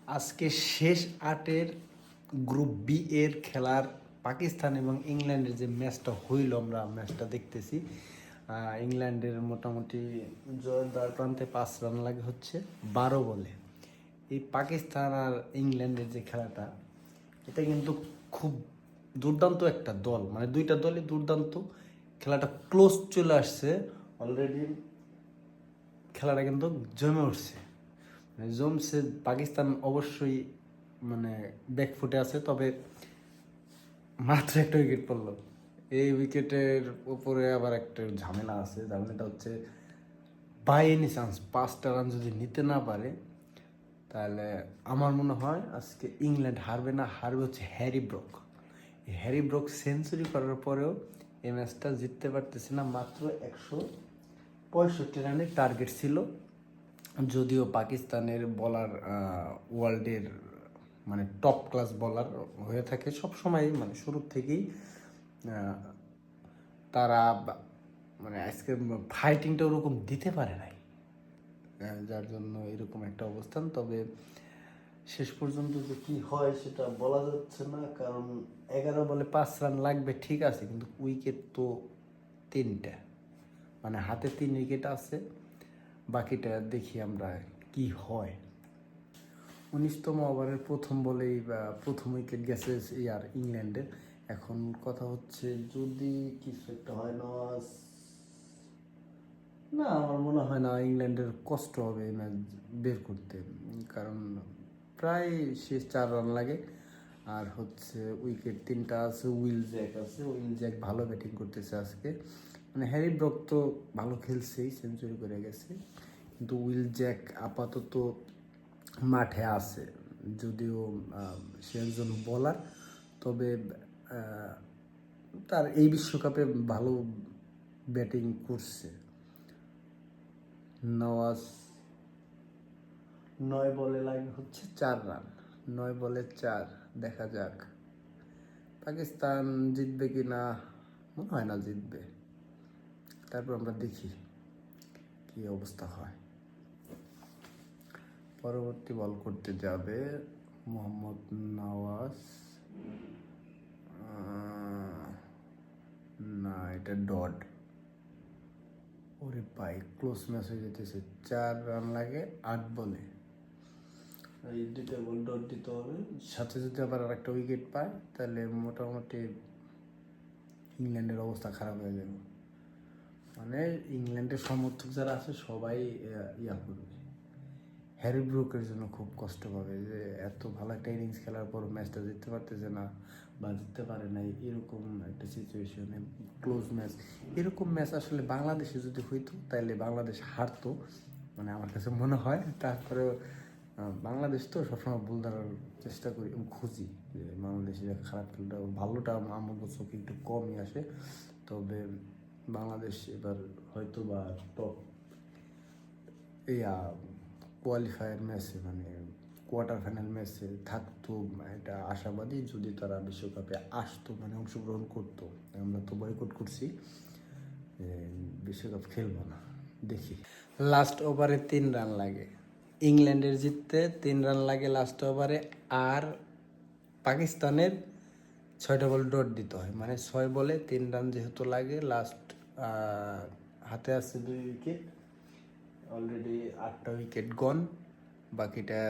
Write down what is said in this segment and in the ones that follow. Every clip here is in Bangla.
আজকে শেষ আটের গ্রুপ বি এর খেলার পাকিস্তান এবং ইংল্যান্ডের যে ম্যাচটা হইল, আমরা ম্যাচটা দেখতেছি। ইংল্যান্ডের মোটামুটি জয়ের দ্বার প্রান্তে 5 রান লাগে হচ্ছে 12 বলে। এই পাকিস্তান আর ইংল্যান্ডের যে খেলাটা, এটা কিন্তু খুব দুর্দান্ত একটা দল, মানে দুইটা দলই দুর্দান্ত। খেলাটা ক্লোজ চলে আসছে অলরেডি, খেলাটা কিন্তু জমে উঠছে, মানে জমছে। পাকিস্তান অবশ্যই মানে ব্যাকফুটে আছে, তবে মাত্র একটা উইকেট পড়লো। এই উইকেটের উপরে আবার একটা ঝামেলা আছে। ঝামেলাটা হচ্ছে বাই এনি চান্স 5টা রান যদি নিতে না পারে, তাহলে আমার মনে হয় আজকে ইংল্যান্ড হারবে না, হারবে হচ্ছে Harry Brook. Harry Brook century করার পরেও এই ম্যাচটা জিততে পারতেছে না। মাত্র 165 রানের টার্গেট ছিল, যদিও পাকিস্তানের বলার ওয়ার্ল্ডের মানে টপ ক্লাস বলার হয়ে থাকে সব সময়, মানে শুরুর থেকেই তারা মানে আজকে ফাইটিংটা ওরকম দিতে পারে নাই, যার জন্য এরকম একটা অবস্থান। তবে শেষ পর্যন্ত যে কী হয় সেটা বলা যাচ্ছে না, কারণ 11 বলে 5 রান লাগবে ঠিক আছে, কিন্তু উইকেট তো 3টা, মানে হাতে 3 উইকেট আছে। বাকিটা দেখি আমরা কি হয়। 19তম ওভারের প্রথম বলেই প্রথম উইকেট গেছে আর ইংল্যান্ডের। এখন কথা হচ্ছে যদি কিছু একটা হয় না, আমার মনে হয় না ইংল্যান্ডের কষ্ট হবে এই ম্যাচ বের করতে, কারণ প্রায় শেষ 4 রান লাগে। আর হচ্ছে উইকেট 3টা আছে, উইল জ্যাক ভালো ব্যাটিং করতেছে আজকে। মানে হ্যারি ব্রুক তো ভালো খেলছেই, সেঞ্চুরি করে গেছে, কিন্তু উইল জ্যাক আপাতত মাঠে আছে। যদিও সে একজন বোলার, তবে তার এই বিশ্বকাপে ভালো ব্যাটিং করছে। নওয়াজ 9 বলে লাগে হচ্ছে 4 রান, 9 বলে 4। দেখা যাক পাকিস্তান জিতবে কি না, মনে হয় না জিতবে। তারপর আমরা দেখি কি অবস্থা হয়। পরবর্তী বল করতে যাবে মোহাম্মদ নওয়াজ। না, এটা ডট। ওরে ভাই, ক্লোজ ম্যাচ হয়ে যেতেছে। 4 রান লাগে 8 বলে। এই 2টা বল ডট দিতে হবে, সাথে যদি আবার আর একটা উইকেট পায় তাহলে মোটামুটি ইংল্যান্ডের অবস্থা খারাপ হয়ে যাবে। মানে ইংল্যান্ডের সমর্থক যারা আছে সবাই ইয়া করবে, হ্যারি ব্রুকের জন্য খুব কষ্ট পাবে যে এত ভালো একটা ইনিংস খেলার পর ম্যাচটা জিততে পারতেছে না বা জিততে পারে নাই, এরকম একটা সিচুয়েশনে ক্লোজ ম্যাচ। এরকম ম্যাচ আসলে বাংলাদেশে যদি হইতো তাহলে বাংলাদেশ হারতো, মানে আমার কাছে মনে হয়। তারপরেও বাংলাদেশ তো সবসময় ভুল ধরার চেষ্টা করি, খুঁজি যে বাংলাদেশের খারাপ খেলটা ভালোটা আমার চোখে একটু কমই আসে। তবে বাংলাদেশ এবার হয়তো বা টপ কোয়ালিফায়ার ম্যাচে, মানে কোয়ার্টার ফাইনাল ম্যাচে থাকতো, এটা আশাবাদী। যদি তারা বিশ্বকাপে আসতো, মানে অংশগ্রহণ করতো। আমরা তো বয়কট করছি, বিশ্বকাপ খেলবো না। দেখি। লাস্ট ওভারে 3 রান লাগে ইংল্যান্ডের জিততে, 3 রান লাগে লাস্ট ওভারে। আর পাকিস্তানের 6টা বল ডট দিতে হয়, মানে 6 বলে 3 রান যেহেতু লাগে। লাস্ট হাতে আছে 2 উইকেট, অলরেডি 8টা উইকেট গন। বাকিটা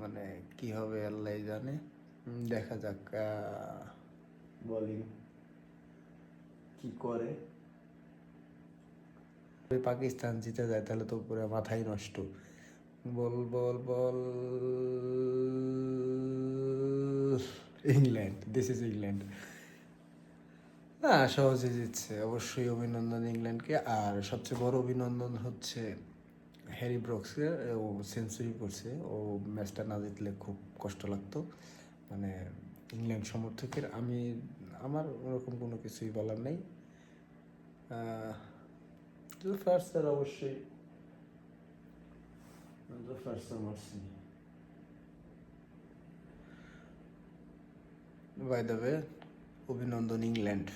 মানে কি হবে আল্লাহ জানে, দেখা যাক বোলিং কি করে। পাকিস্তান জিতে যায় তাহলে তো পুরো মাথাই নষ্ট। বল বল বল, ইংল্যান্ড, দিস ইজ ইংল্যান্ড। না, সহজে জিতছে, অবশ্যই অভিনন্দন ইংল্যান্ডকে। আর সবচেয়ে বড় অভিনন্দন হচ্ছে হ্যারি ব্রুকসকে, ও সেঞ্চুরি করছে। ও ম্যাচটা না জিতলে খুব কষ্ট লাগতো, মানে ইংল্যান্ড সমর্থকের। আমার ওরকম কোনো কিছুই বলার নেই। জুলফার স্যার অবশ্যই, জুলফার স্যার মারছি। বাই দ্য ওয়ে, অভিনন্দন ইংল্যান্ড।